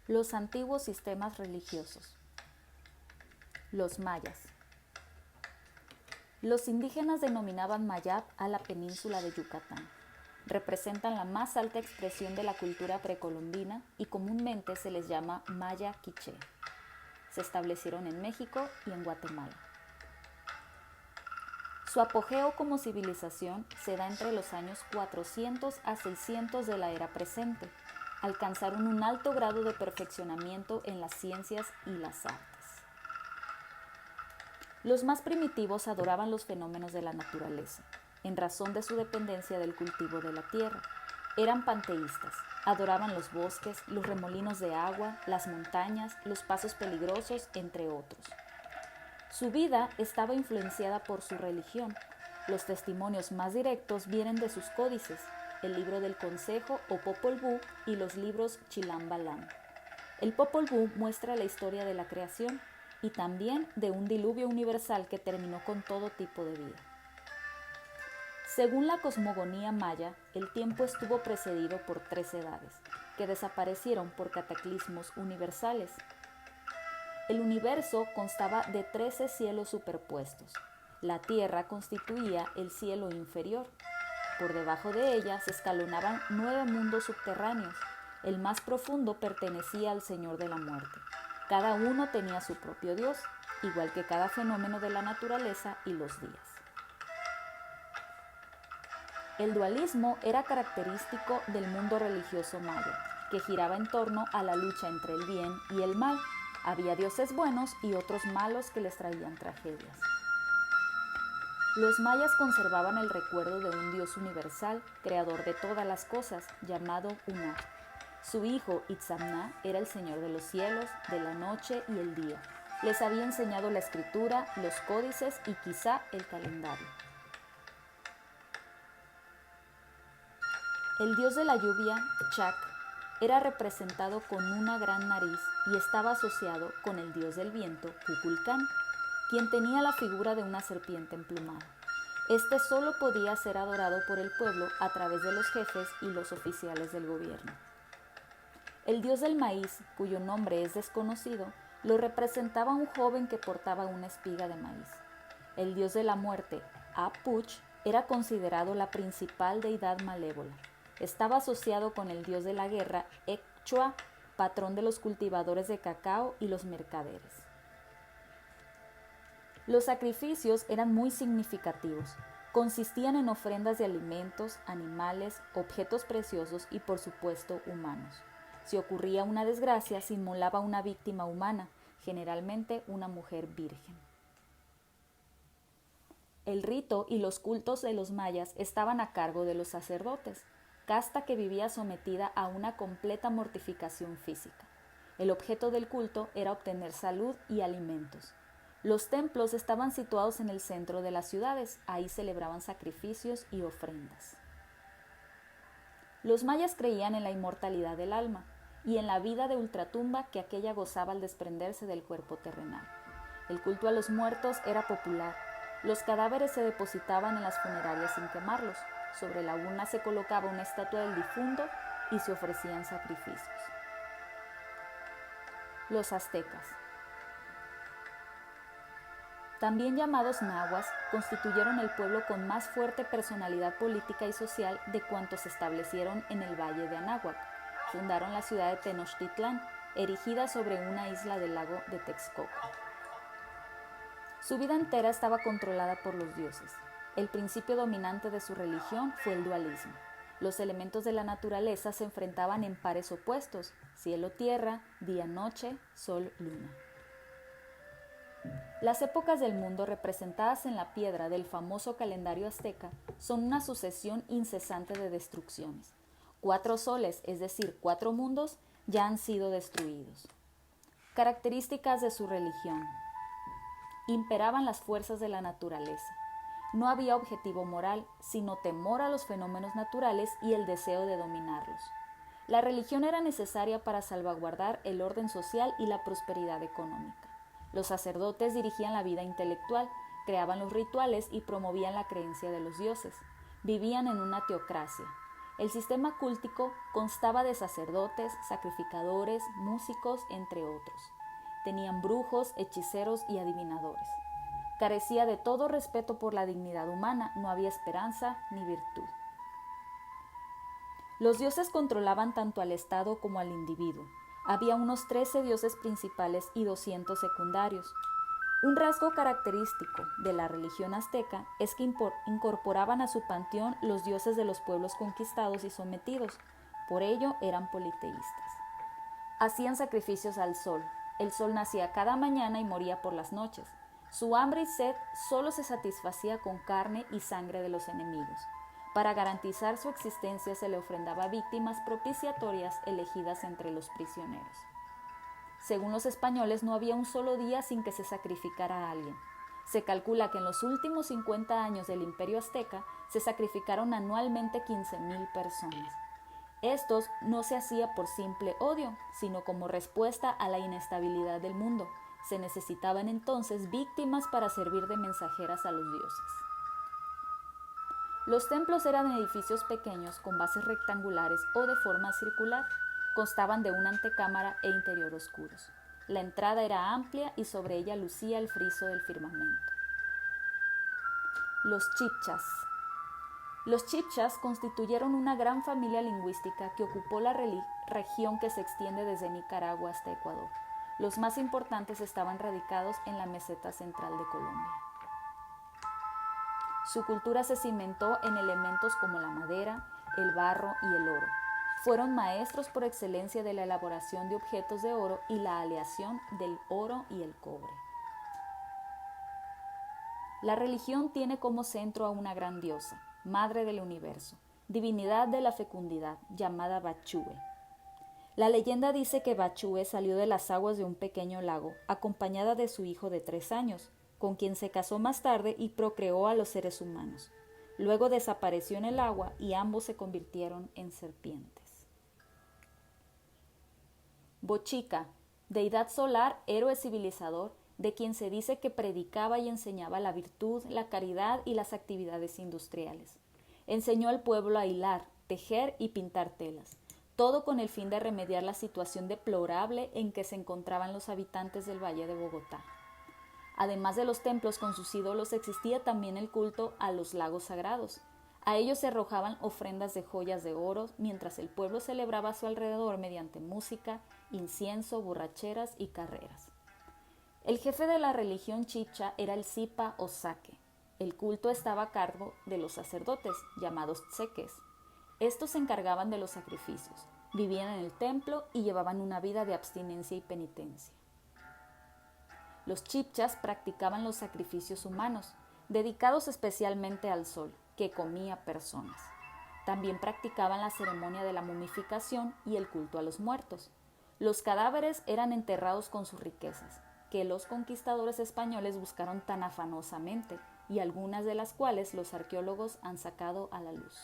Los antiguos sistemas religiosos. Los mayas. Los indígenas denominaban mayab a la península de Yucatán. Representan la más alta expresión de la cultura precolombina y comúnmente se les llama maya quiché. Se establecieron en México y en Guatemala. Su apogeo como civilización se da entre los años 400 a 600 de la era presente. Alcanzaron un alto grado de perfeccionamiento en las ciencias y las artes. Los más primitivos adoraban los fenómenos de la naturaleza, en razón de su dependencia del cultivo de la tierra. Eran panteístas, adoraban los bosques, los remolinos de agua, las montañas, los pasos peligrosos, entre otros. Su vida estaba influenciada por su religión. Los testimonios más directos vienen de sus códices, el libro del Consejo o Popol Vuh y los libros Chilam Balam. El Popol Vuh muestra la historia de la creación y también de un diluvio universal que terminó con todo tipo de vida. Según la cosmogonía maya, el tiempo estuvo precedido por 3 edades, que desaparecieron por cataclismos universales. El universo constaba de 13 cielos superpuestos. La tierra constituía el cielo inferior. Por debajo de ella se escalonaban 9 mundos subterráneos. El más profundo pertenecía al Señor de la Muerte. Cada uno tenía su propio Dios, igual que cada fenómeno de la naturaleza y los días. El dualismo era característico del mundo religioso maya, que giraba en torno a la lucha entre el bien y el mal. Había dioses buenos y otros malos que les traían tragedias. Los mayas conservaban el recuerdo de un Dios universal, creador de todas las cosas, llamado Uná. Su hijo, Itzamná, era el señor de los cielos, de la noche y el día. Les había enseñado la escritura, los códices y quizá el calendario. El dios de la lluvia, Chac, era representado con una gran nariz y estaba asociado con el dios del viento, Kukulcán, quien tenía la figura de una serpiente emplumada. Este solo podía ser adorado por el pueblo a través de los jefes y los oficiales del gobierno. El dios del maíz, cuyo nombre es desconocido, lo representaba un joven que portaba una espiga de maíz. El dios de la muerte, Apuch, era considerado la principal deidad malévola. Estaba asociado con el dios de la guerra, Ecchua, patrón de los cultivadores de cacao y los mercaderes. Los sacrificios eran muy significativos. Consistían en ofrendas de alimentos, animales, objetos preciosos y, por supuesto, humanos. Si ocurría una desgracia, se inmolaba una víctima humana, generalmente una mujer virgen. El rito y los cultos de los mayas estaban a cargo de los sacerdotes, casta que vivía sometida a una completa mortificación física. El objeto del culto era obtener salud y alimentos. Los templos estaban situados en el centro de las ciudades, ahí celebraban sacrificios y ofrendas. Los mayas creían en la inmortalidad del alma y en la vida de ultratumba que aquella gozaba al desprenderse del cuerpo terrenal. El culto a los muertos era popular. Los cadáveres se depositaban en las funerarias sin quemarlos. Sobre la urna se colocaba una estatua del difunto y se ofrecían sacrificios. Los aztecas. También llamados nahuas, constituyeron el pueblo con más fuerte personalidad política y social de cuantos se establecieron en el valle de Anáhuac. Fundaron la ciudad de Tenochtitlán, erigida sobre una isla del lago de Texcoco. Su vida entera estaba controlada por los dioses. El principio dominante de su religión fue el dualismo. Los elementos de la naturaleza se enfrentaban en pares opuestos: cielo-tierra, día-noche, sol-luna. Las épocas del mundo representadas en la piedra del famoso calendario azteca son una sucesión incesante de destrucciones. 4 soles, es decir, 4 mundos, ya han sido destruidos. Características de su religión. Imperaban las fuerzas de la naturaleza. No había objetivo moral, sino temor a los fenómenos naturales y el deseo de dominarlos. La religión era necesaria para salvaguardar el orden social y la prosperidad económica. Los sacerdotes dirigían la vida intelectual, creaban los rituales y promovían la creencia de los dioses. Vivían en una teocracia. El sistema cúltico constaba de sacerdotes, sacrificadores, músicos, entre otros. Tenían brujos, hechiceros y adivinadores. Carecía de todo respeto por la dignidad humana, no había esperanza ni virtud. Los dioses controlaban tanto al Estado como al individuo. Había unos 13 dioses principales y 200 secundarios. Un rasgo característico de la religión azteca es que incorporaban a su panteón los dioses de los pueblos conquistados y sometidos. Por ello eran politeístas. Hacían sacrificios al sol. El sol nacía cada mañana y moría por las noches. Su hambre y sed solo se satisfacía con carne y sangre de los enemigos. Para garantizar su existencia se le ofrendaba víctimas propiciatorias elegidas entre los prisioneros. Según los españoles, no había un solo día sin que se sacrificara a alguien. Se calcula que en los últimos 50 años del Imperio Azteca se sacrificaron anualmente 15,000 personas. Estos no se hacía por simple odio, sino como respuesta a la inestabilidad del mundo. Se necesitaban entonces víctimas para servir de mensajeras a los dioses. Los templos eran edificios pequeños con bases rectangulares o de forma circular. Constaban de una antecámara e interior oscuros. La entrada era amplia y sobre ella lucía el friso del firmamento. Los chibchas. Los chibchas constituyeron una gran familia lingüística que ocupó la región que se extiende desde Nicaragua hasta Ecuador. Los más importantes estaban radicados en la meseta central de Colombia. Su cultura se cimentó en elementos como la madera, el barro y el oro. Fueron maestros por excelencia de la elaboración de objetos de oro y la aleación del oro y el cobre. La religión tiene como centro a una gran diosa, madre del universo, divinidad de la fecundidad, llamada Bachúe. La leyenda dice que Bachúe salió de las aguas de un pequeño lago, acompañada de su hijo de 3 años, con quien se casó más tarde y procreó a los seres humanos. Luego desapareció en el agua y ambos se convirtieron en serpientes. Bochica, deidad solar, héroe civilizador, de quien se dice que predicaba y enseñaba la virtud, la caridad y las actividades industriales. Enseñó al pueblo a hilar, tejer y pintar telas, todo con el fin de remediar la situación deplorable en que se encontraban los habitantes del Valle de Bogotá. Además de los templos con sus ídolos, existía también el culto a los lagos sagrados. A ellos se arrojaban ofrendas de joyas de oro, mientras el pueblo celebraba a su alrededor mediante música, incienso, borracheras y carreras. El jefe de la religión chibcha era el Zipa o Zaque. El culto estaba a cargo de los sacerdotes, llamados tzeques. Estos se encargaban de los sacrificios, vivían en el templo y llevaban una vida de abstinencia y penitencia. Los chibchas practicaban los sacrificios humanos, dedicados especialmente al sol, que comía personas. También practicaban la ceremonia de la momificación y el culto a los muertos. Los cadáveres eran enterrados con sus riquezas, que los conquistadores españoles buscaron tan afanosamente, y algunas de las cuales los arqueólogos han sacado a la luz.